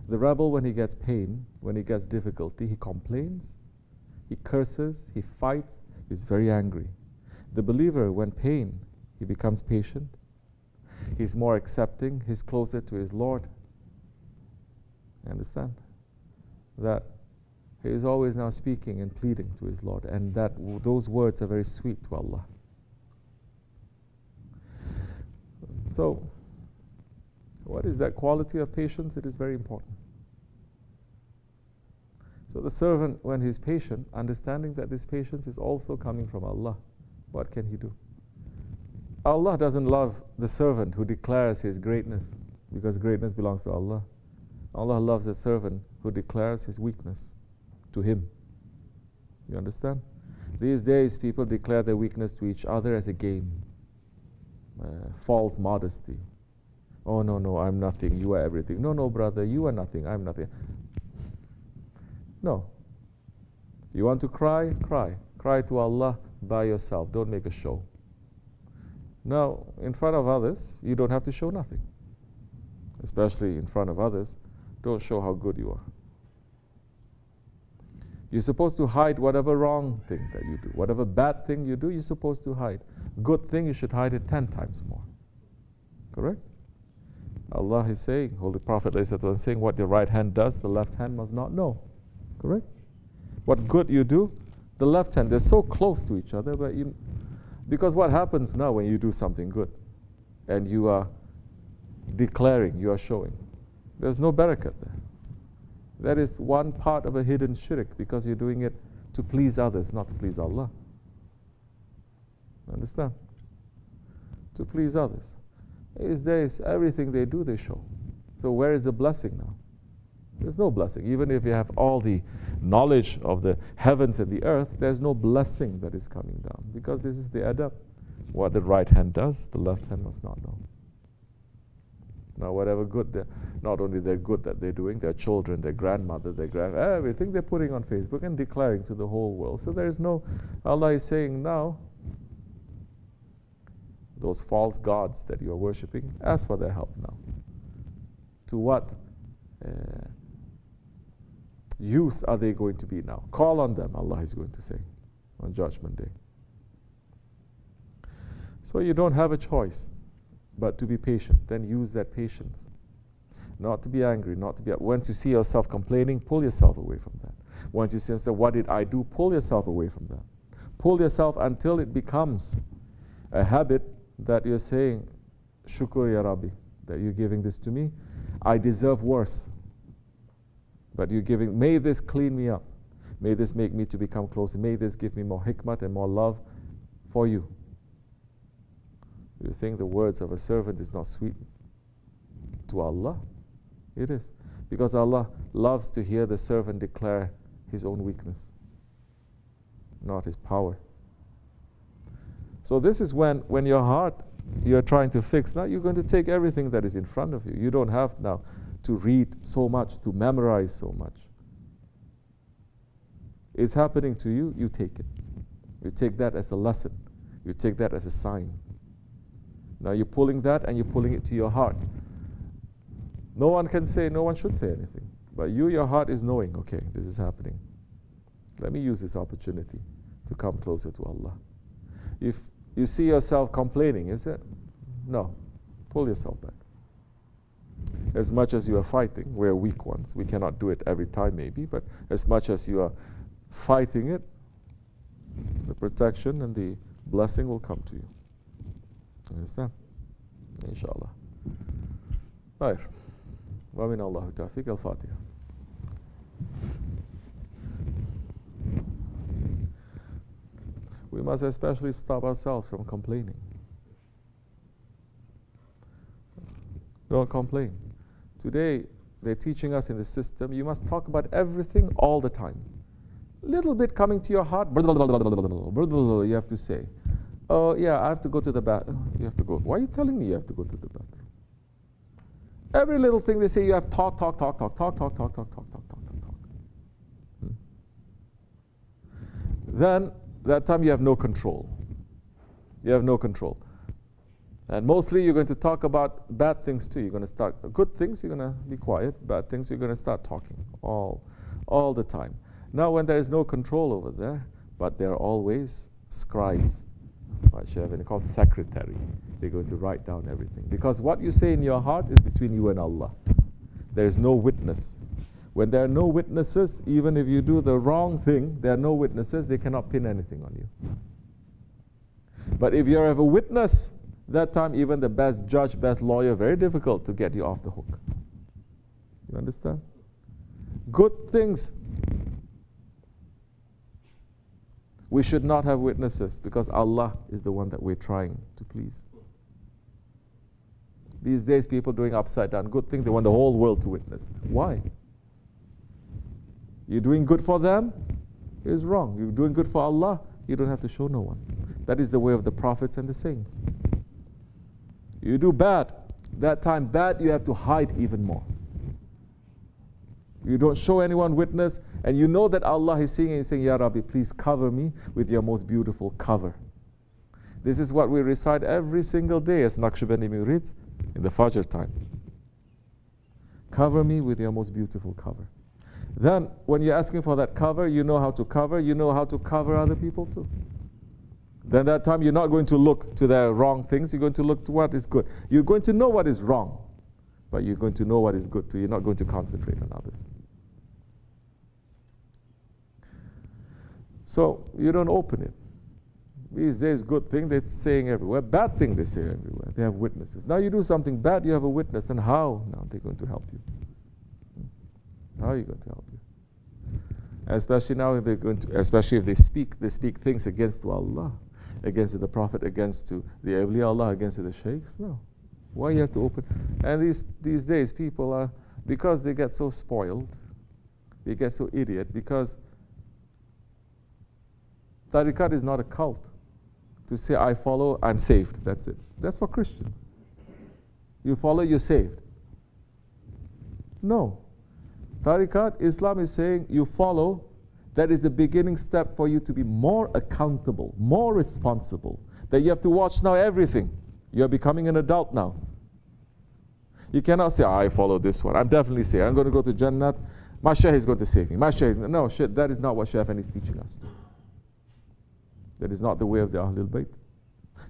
The rebel, when he gets pain, when he gets difficulty, he complains, he curses, he fights, he's very angry. The believer, when pain, he becomes patient, he's more accepting, he's closer to his Lord. You understand? That he is always now speaking and pleading to his Lord, and that those words are very sweet to Allah. So, what is that quality of patience? It is very important. So the servant, when he's patient, understanding that this patience is also coming from Allah, what can he do? Allah doesn't love the servant who declares his greatness, because greatness belongs to Allah. Allah loves a servant who declares his weakness to him. You understand? These days, people declare their weakness to each other as a game. False modesty. Oh, no, I'm nothing, you are everything. No, brother, you are nothing, I'm nothing. No. You want to cry? Cry. Cry to Allah by yourself. Don't make a show. Now, in front of others, you don't have to show nothing. Especially in front of others, don't show how good you are. You're supposed to hide whatever wrong thing that you do. Whatever bad thing you do, you're supposed to hide. Good thing, you should hide it 10 times more. Correct? Allah is saying, Holy Prophet is saying, what your right hand does, the left hand must not know. Correct? What good you do, the left hand, they're so close to each other, but because what happens now when you do something good and you are declaring, you are showing, there's no barakat there. That is one part of a hidden shirk, because you're doing it to please others, not to please Allah. Understand? To please others. These days, everything they do, they show. So where is the blessing now? There's no blessing. Even if you have all the knowledge of the heavens and the earth, there's no blessing that is coming down, because this is the adab. What the right hand does, the left hand must not know. Now, whatever good, not only they're good that they're doing, their children, their grandmother, everything they're putting on Facebook and declaring to the whole world. So there is no, Allah is saying now, those false gods that you are worshipping, ask for their help now. To what use are they going to be now? Call on them, Allah is going to say on Judgment Day. So you don't have a choice but to be patient. Then use that patience. Not to be angry, not to be... Once you see yourself complaining, pull yourself away from that. Once you see yourself, what did I do? Pull yourself away from that. Pull yourself until it becomes a habit that you're saying, Shukr ya Rabbi, that you're giving this to me. I deserve worse. But you're giving, may this clean me up. May this make me to become closer. May this give me more hikmat and more love for you. You think the words of a servant is not sweet to Allah? It is. Because Allah loves to hear the servant declare his own weakness, not his power. So this is when your heart, you're trying to fix. Now you're going to take everything that is in front of you. You don't have now to read so much, to memorize so much. It's happening to you, you take it. You take that as a lesson. You take that as a sign. Now you're pulling that and you're pulling it to your heart. No one can say, no one should say anything. But your heart is knowing, okay, this is happening. Let me use this opportunity to come closer to Allah. If you see yourself complaining, is it? No. Pull yourself back. As much as you are fighting, we're weak ones. We cannot do it every time maybe, but as much as you are fighting it, the protection and the blessing will come to you. Understand? Inshallah. Right. Wa min Allahu tawfiq al-Fatiha. We must especially stop ourselves from complaining. Don't complain. Today, they're teaching us in the system, you must talk about everything all the time. Little bit coming to your heart, you have to say, oh yeah, I have to go to the bathroom. You have to go. Why are you telling me you have to go to the bathroom? Every little thing they say, you have talk. Then, that time you have no control. You have no control. And mostly you're going to talk about bad things too. You're going to start good things, you're going to be quiet. Bad things, you're going to start talking all the time. Now when there is no control over there, but there are always scribes, right? They're called secretary. They're going to write down everything. Because what you say in your heart is between you and Allah. There is no witness. When there are no witnesses, even if you do the wrong thing, there are no witnesses, they cannot pin anything on you. But if you have a witness, that time even the best judge, best lawyer, very difficult to get you off the hook. You understand? Good things. We should not have witnesses because Allah is the one that we're trying to please. These days people doing upside down good things, they want the whole world to witness. Why? You're doing good for them, it's wrong. You're doing good for Allah, you don't have to show no one. That is the way of the prophets and the saints. You do bad, that time bad, you have to hide even more. You don't show anyone witness, and you know that Allah is seeing and he's saying, Ya Rabbi, please cover me with your most beautiful cover. This is what we recite every single day as Naqshbandi Murid in the Fajr time. Cover me with your most beautiful cover. Then, when you're asking for that cover, you know how to cover, you know how to cover other people too. Then that time you're not going to look to the wrong things, you're going to look to what is good. You're going to know what is wrong, but you're going to know what is good too. You're not going to concentrate on others. So you don't open it. These days, good thing they're saying everywhere. Bad thing they say everywhere. They have witnesses. Now you do something bad, you have a witness. And how now they're going to help you? How are you going to help you? Especially now, if they're going to, especially if they speak things against Allah, against the Prophet, against the Awliya Allah, against the Sheikhs. No. Why you have to open? And these days, people are, because they get so spoiled, they get so idiot, because Tariqat is not a cult. To say, I follow, I'm saved. That's it. That's for Christians. You follow, you're saved. No. Tariqat, Islam is saying, you follow, that is the beginning step for you to be more accountable, more responsible. That you have to watch now everything. You're becoming an adult now. You cannot say, I follow this one. I'm definitely saved. I'm going to go to Jannat. My Shaykh is going to save me. My Shaykh, no, that is not what Shaykh is teaching us. That is not the way of the Ahlul Bayt.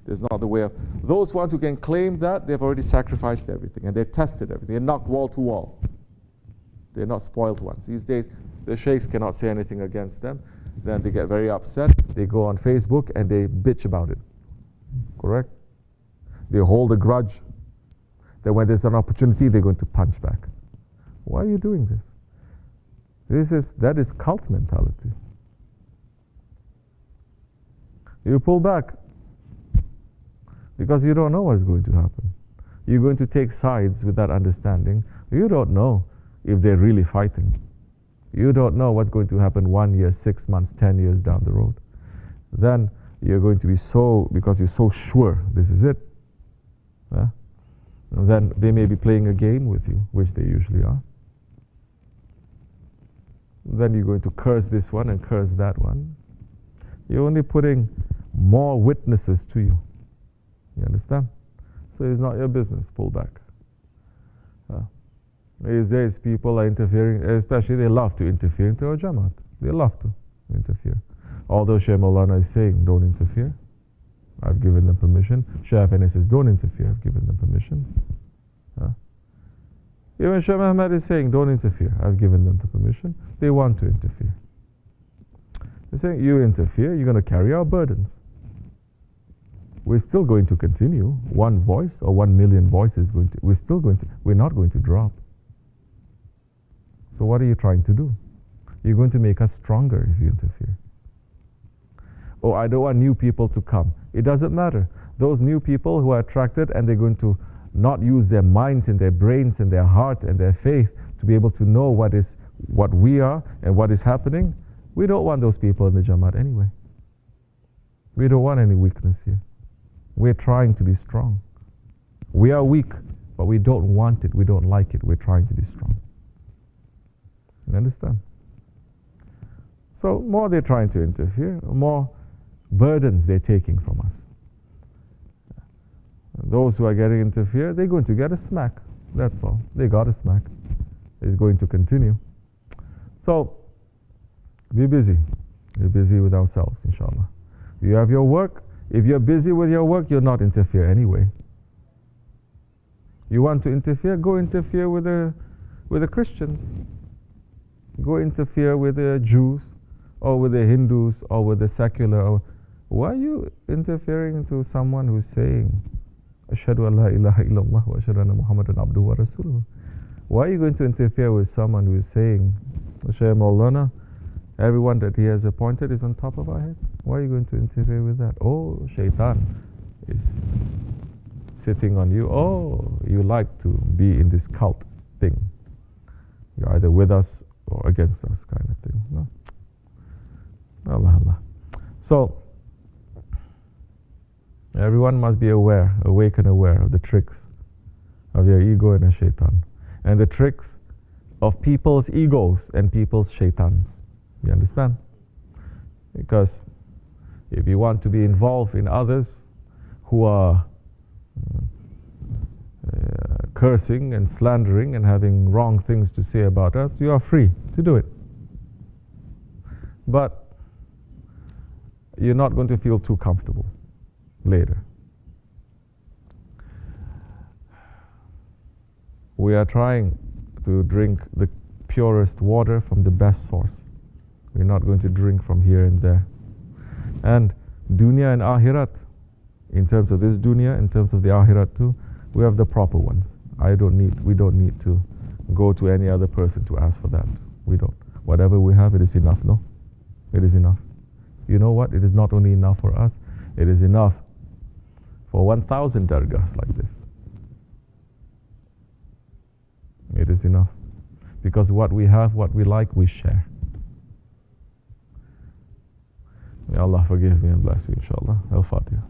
That's not the way of those ones who can claim that they've already sacrificed everything and they've tested everything. They're knocked wall to wall. They're not spoiled ones. These days, the sheikhs cannot say anything against them. Then they get very upset. They go on Facebook and they bitch about it. Correct? They hold a grudge. That when there's an opportunity, they're going to punch back. Why are you doing this? That is cult mentality. You pull back because you don't know what is going to happen. You're going to take sides with that understanding. You don't know if they're really fighting. You don't know what's going to happen 1 year, 6 months, 10 years down the road. Then you're going to be because you're so sure this is it. Then they may be playing a game with you, which they usually are. Then you're going to curse this one and curse that one. You're only putting more witnesses to you. You understand? So it's not your business. Pull back. These days people are interfering, especially they love to interfere into our Jamaat. They love to interfere. Although Shaykh Maulana is saying, don't interfere. I've given them permission. Shaykh Afeni says, don't interfere. I've given them permission. Even Shaykh Muhammad is saying, don't interfere. I've given them the permission. They want to interfere. They're saying, you interfere, you're going to carry our burdens. We're still going to continue. One voice or 1 million voices we're not going to drop. So what are you trying to do? You're going to make us stronger if you interfere. Oh, I don't want new people to come. It doesn't matter. Those new people who are attracted and they're going to not use their minds and their brains and their heart and their faith to be able to know what we are and what is happening, we don't want those people in the Jamaat anyway. We don't want any weakness here. We're trying to be strong. We are weak, but we don't want it. We don't like it. We're trying to be strong. You understand? So more they're trying to interfere, more burdens they're taking from us. Those who are getting interfered, they're going to get a smack. That's all. They got a smack. It's going to continue. So, be busy. Be busy with ourselves, inshallah. You have your work. If you're busy with your work, you'll not interfere anyway. You want to interfere? Go interfere with the Christians. Go interfere with the Jews, or with the Hindus, or with the secular. Why are you interfering to someone who's saying, Ashhadu an la ilaha illallah wa ashhadu anna Muhammadan abduhu wa rasuluhu? Why are you going to interfere with someone who is saying, Shaykh Maulana, everyone that he has appointed is on top of our head? Why are you going to interfere with that? Oh, shaitan is sitting on you. Oh, you like to be in this cult thing. You're either with us or against us, kind of thing. No? Allah. So, everyone must be aware, awake and aware of the tricks of your ego and a shaitan, and the tricks of people's egos and people's shaitans. You understand? Because if you want to be involved in others who are cursing and slandering and having wrong things to say about us, you are free to do it. But you're not going to feel too comfortable later. We are trying to drink the purest water from the best source. We're not going to drink from here and there. And dunya and akhirat, in terms of this dunya, in terms of the akhirat too, we have the proper ones. We don't need to go to any other person to ask for that. We don't. Whatever we have, it is enough, no? It is enough. You know what? It is not only enough for us, it is enough for 1,000 dargahs like this. It is enough. Because what we have, what we like, we share. May Allah forgive me and bless you, inshallah. Al-Fatiha.